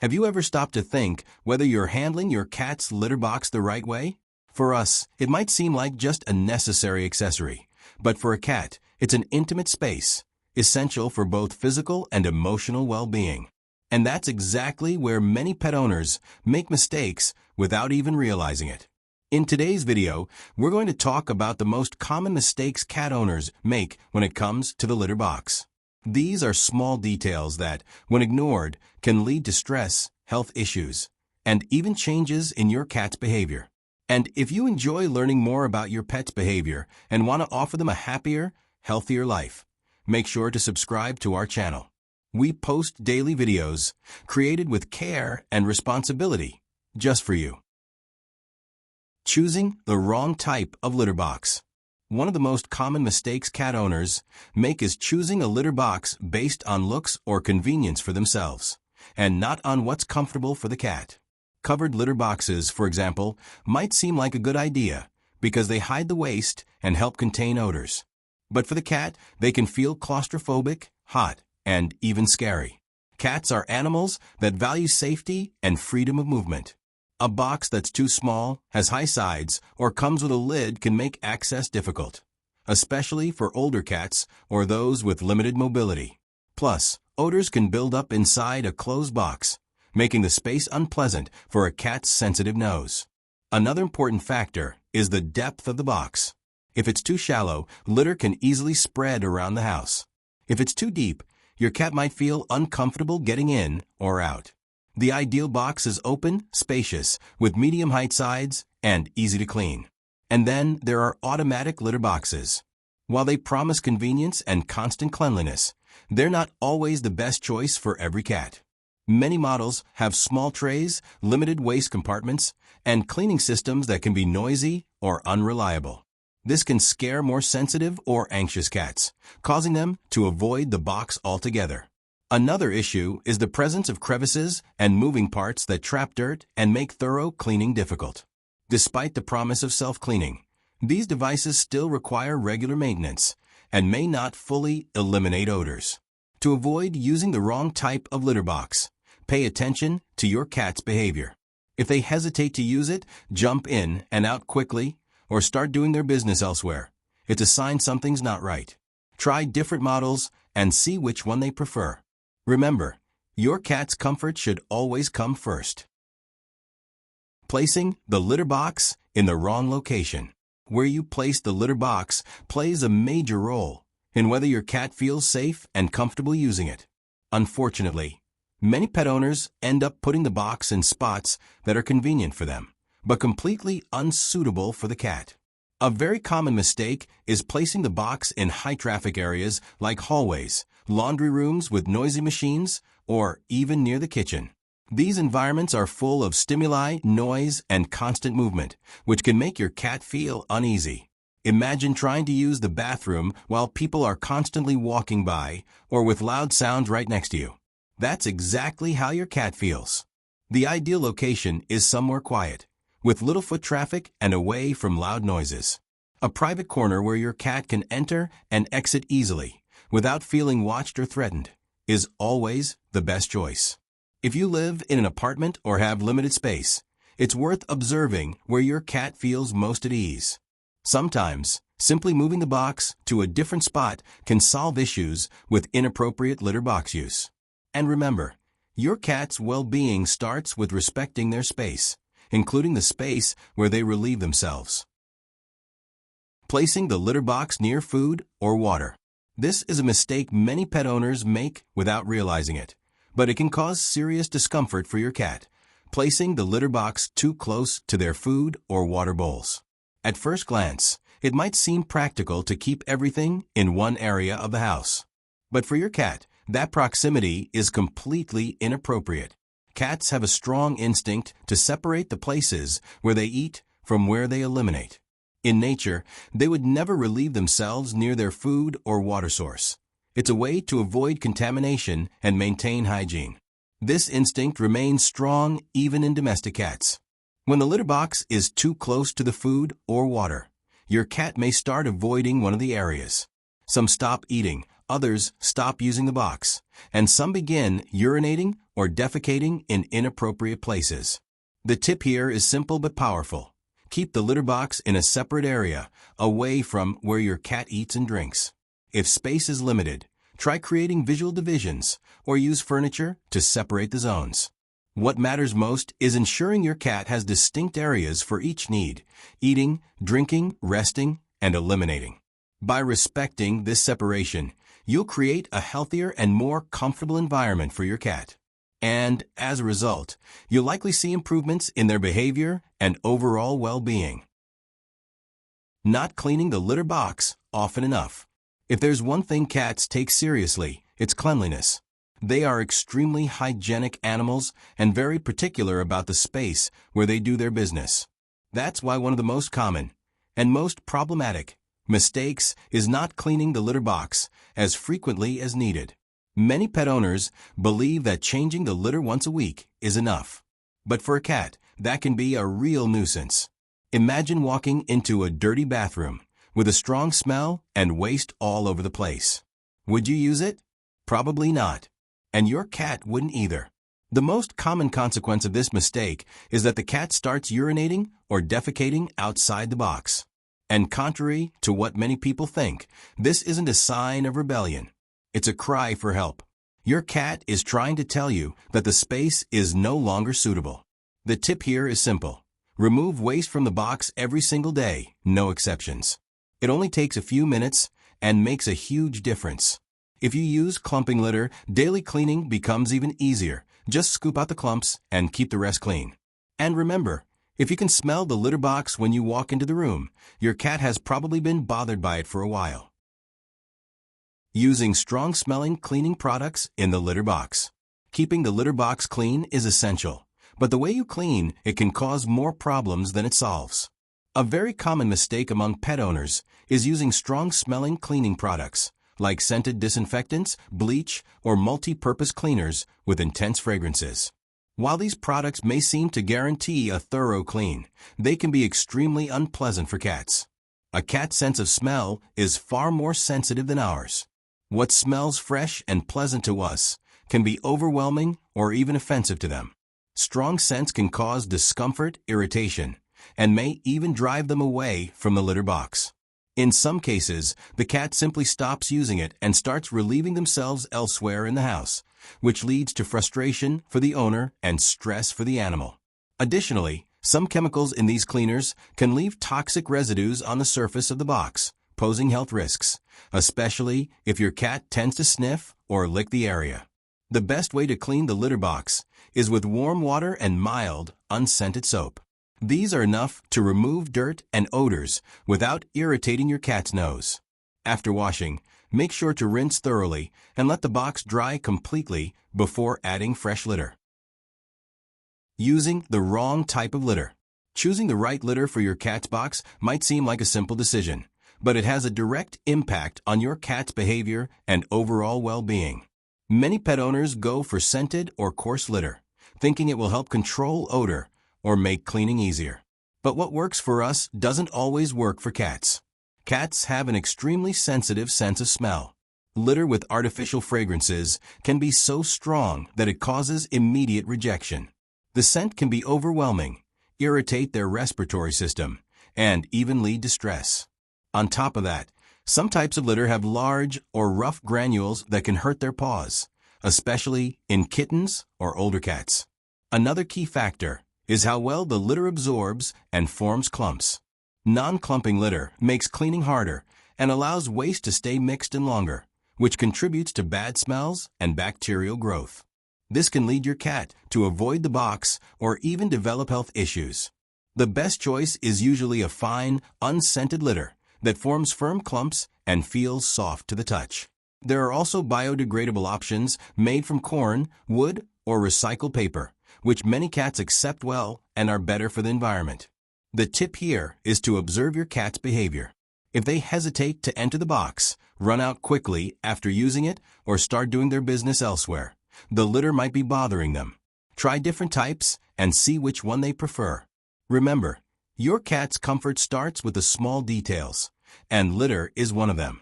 Have you ever stopped to think whether you're handling your cat's litter box the right way? For us, it might seem like just a necessary accessory, but for a cat, it's an intimate space, essential for both physical and emotional well-being. And that's exactly where many pet owners make mistakes without even realizing it. In today's video, we're going to talk about the most common mistakes cat owners make when it comes to the litter box. These are small details that, when ignored, can lead to stress, health issues, and even changes in your cat's behavior. And if you enjoy learning more about your pet's behavior and want to offer them a happier, healthier life, make sure to subscribe to our channel. We post daily videos created with care and responsibility just for you. Choosing the wrong type of litter box. One of the most common mistakes cat owners make is choosing a litter box based on looks or convenience for themselves, and not on what's comfortable for the cat. Covered litter boxes, for example, might seem like a good idea because they hide the waste and help contain odors. But for the cat, they can feel claustrophobic, hot, and even scary. Cats are animals that value safety and freedom of movement. A box that's too small, has high sides, or comes with a lid can make access difficult, especially for older cats or those with limited mobility. Plus, odors can build up inside a closed box, making the space unpleasant for a cat's sensitive nose. Another important factor is the depth of the box. If it's too shallow, litter can easily spread around the house. If it's too deep, your cat might feel uncomfortable getting in or out. The ideal box is open, spacious, with medium-height sides, and easy to clean. And then there are automatic litter boxes. While they promise convenience and constant cleanliness, they're not always the best choice for every cat. Many models have small trays, limited waste compartments, and cleaning systems that can be noisy or unreliable. This can scare more sensitive or anxious cats, causing them to avoid the box altogether. Another issue is the presence of crevices and moving parts that trap dirt and make thorough cleaning difficult. Despite the promise of self-cleaning, these devices still require regular maintenance and may not fully eliminate odors. To avoid using the wrong type of litter box, pay attention to your cat's behavior. If they hesitate to use it, jump in and out quickly, or start doing their business elsewhere, it's a sign something's not right. Try different models and see which one they prefer. Remember, your cat's comfort should always come first. Placing the litter box in the wrong location. Where you place the litter box plays a major role in whether your cat feels safe and comfortable using it. Unfortunately, many pet owners end up putting the box in spots that are convenient for them, but completely unsuitable for the cat. A very common mistake is placing the box in high-traffic areas like hallways, laundry rooms with noisy machines, or even near the kitchen. These environments are full of stimuli, noise, and constant movement, which can make your cat feel uneasy. Imagine trying to use the bathroom while people are constantly walking by or with loud sounds right next to you. That's exactly how your cat feels. The ideal location is somewhere quiet, with little foot traffic and away from loud noises. A private corner where your cat can enter and exit easily, without feeling watched or threatened, is always the best choice. If you live in an apartment or have limited space, it's worth observing where your cat feels most at ease. Sometimes, simply moving the box to a different spot can solve issues with inappropriate litter box use. And remember, your cat's well-being starts with respecting their space, including the space where they relieve themselves. Placing the litter box near food or water. This is a mistake many pet owners make without realizing it, but it can cause serious discomfort for your cat, placing the litter box too close to their food or water bowls. At first glance, it might seem practical to keep everything in one area of the house. But for your cat, that proximity is completely inappropriate. Cats have a strong instinct to separate the places where they eat from where they eliminate. In nature, they would never relieve themselves near their food or water source. It's a way to avoid contamination and maintain hygiene. This instinct remains strong even in domestic cats. When the litter box is too close to the food or water, your cat may start avoiding one of the areas. Some stop eating, others stop using the box, and some begin urinating or defecating in inappropriate places. The tip here is simple but powerful. Keep the litter box in a separate area, away from where your cat eats and drinks. If space is limited, try creating visual divisions or use furniture to separate the zones. What matters most is ensuring your cat has distinct areas for each need: eating, drinking, resting, and eliminating. By respecting this separation, you'll create a healthier and more comfortable environment for your cat. And, as a result, you'll likely see improvements in their behavior and overall well-being. Not cleaning the litter box often enough. If there's one thing cats take seriously, it's cleanliness. They are extremely hygienic animals and very particular about the space where they do their business. That's why one of the most common and most problematic mistakes is not cleaning the litter box as frequently as needed. Many pet owners believe that changing the litter once a week is enough. But for a cat, that can be a real nuisance. Imagine walking into a dirty bathroom with a strong smell and waste all over the place. Would you use it? Probably not. And your cat wouldn't either. The most common consequence of this mistake is that the cat starts urinating or defecating outside the box. And contrary to what many people think, this isn't a sign of rebellion. It's a cry for help. Your cat is trying to tell you that the space is no longer suitable. The tip here is simple. Remove waste from the box every single day, no exceptions. It only takes a few minutes and makes a huge difference. If you use clumping litter, daily cleaning becomes even easier. Just scoop out the clumps and keep the rest clean. And remember, if you can smell the litter box when you walk into the room, your cat has probably been bothered by it for a while. Using strong-smelling cleaning products in the litter box. Keeping the litter box clean is essential, but the way you clean it can cause more problems than it solves. A very common mistake among pet owners is using strong-smelling cleaning products, like scented disinfectants, bleach, or multi-purpose cleaners with intense fragrances. While these products may seem to guarantee a thorough clean, they can be extremely unpleasant for cats. A cat's sense of smell is far more sensitive than ours. What smells fresh and pleasant to us can be overwhelming or even offensive to them. Strong scents can cause discomfort, irritation, and may even drive them away from the litter box. In some cases, the cat simply stops using it and starts relieving themselves elsewhere in the house, which leads to frustration for the owner and stress for the animal. Additionally, some chemicals in these cleaners can leave toxic residues on the surface of the box, posing health risks, especially if your cat tends to sniff or lick the area. The best way to clean the litter box is with warm water and mild, unscented soap. These are enough to remove dirt and odors without irritating your cat's nose. After washing, make sure to rinse thoroughly and let the box dry completely before adding fresh litter. Using the wrong type of litter. Choosing the right litter for your cat's box might seem like a simple decision, but it has a direct impact on your cat's behavior and overall well-being. Many pet owners go for scented or coarse litter, thinking it will help control odor or make cleaning easier. But what works for us doesn't always work for cats. Cats have an extremely sensitive sense of smell. Litter with artificial fragrances can be so strong that it causes immediate rejection. The scent can be overwhelming, irritate their respiratory system, and even lead to stress. On top of that, some types of litter have large or rough granules that can hurt their paws, especially in kittens or older cats. Another key factor is how well the litter absorbs and forms clumps. Non-clumping litter makes cleaning harder and allows waste to stay mixed in longer, which contributes to bad smells and bacterial growth. This can lead your cat to avoid the box or even develop health issues. The best choice is usually a fine, unscented litter that forms firm clumps and feels soft to the touch. There are also biodegradable options made from corn, wood, or recycled paper, which many cats accept well and are better for the environment. The tip here is to observe your cat's behavior. If they hesitate to enter the box, run out quickly after using it, or start doing their business elsewhere, the litter might be bothering them. Try different types and see which one they prefer. Remember, your cat's comfort starts with the small details, and litter is one of them.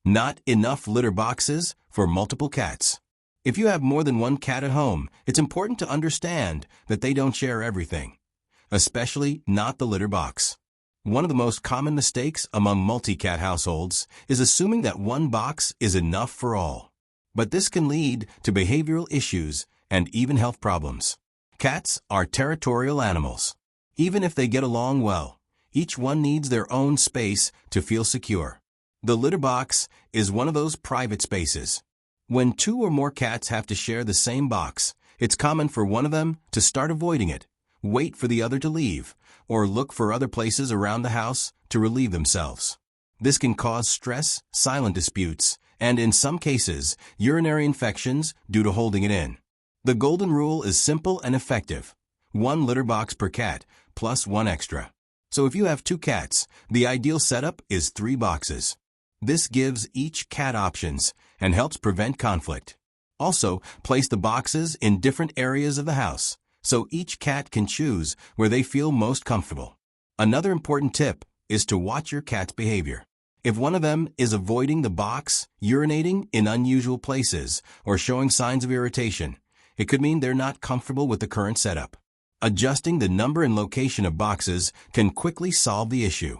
Not enough litter boxes for multiple cats. If you have more than one cat at home, it's important to understand that they don't share everything, especially not the litter box. One of the most common mistakes among multi-cat households is assuming that one box is enough for all. But this can lead to behavioral issues and even health problems. Cats are territorial animals. Even if they get along well, each one needs their own space to feel secure. The litter box is one of those private spaces. When two or more cats have to share the same box, it's common for one of them to start avoiding it, wait for the other to leave, or look for other places around the house to relieve themselves. This can cause stress, silent disputes, and in some cases, urinary infections due to holding it in. The golden rule is simple and effective: one litter box per cat, plus one extra. So if you have 2 cats, the ideal setup is 3 boxes. This gives each cat options and helps prevent conflict. Also, place the boxes in different areas of the house, so each cat can choose where they feel most comfortable. Another important tip is to watch your cat's behavior. If one of them is avoiding the box, urinating in unusual places, or showing signs of irritation, it could mean they're not comfortable with the current setup. Adjusting the number and location of boxes can quickly solve the issue.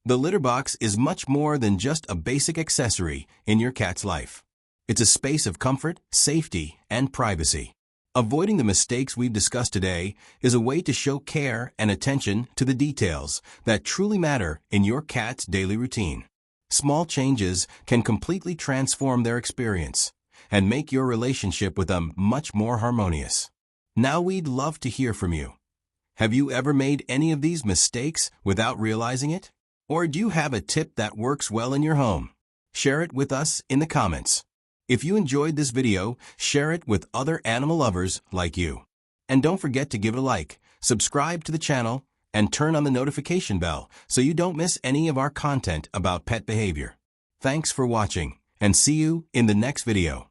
The litter box is much more than just a basic accessory in your cat's life. It's a space of comfort, safety, and privacy. Avoiding the mistakes we've discussed today is a way to show care and attention to the details that truly matter in your cat's daily routine. Small changes can completely transform their experience and make your relationship with them much more harmonious. Now we'd love to hear from you. Have you ever made any of these mistakes without realizing it? Or do you have a tip that works well in your home? Share it with us in the comments. If you enjoyed this video, share it with other animal lovers like you. And don't forget to give it a like, subscribe to the channel, and turn on the notification bell so you don't miss any of our content about pet behavior. Thanks for watching, and see you in the next video.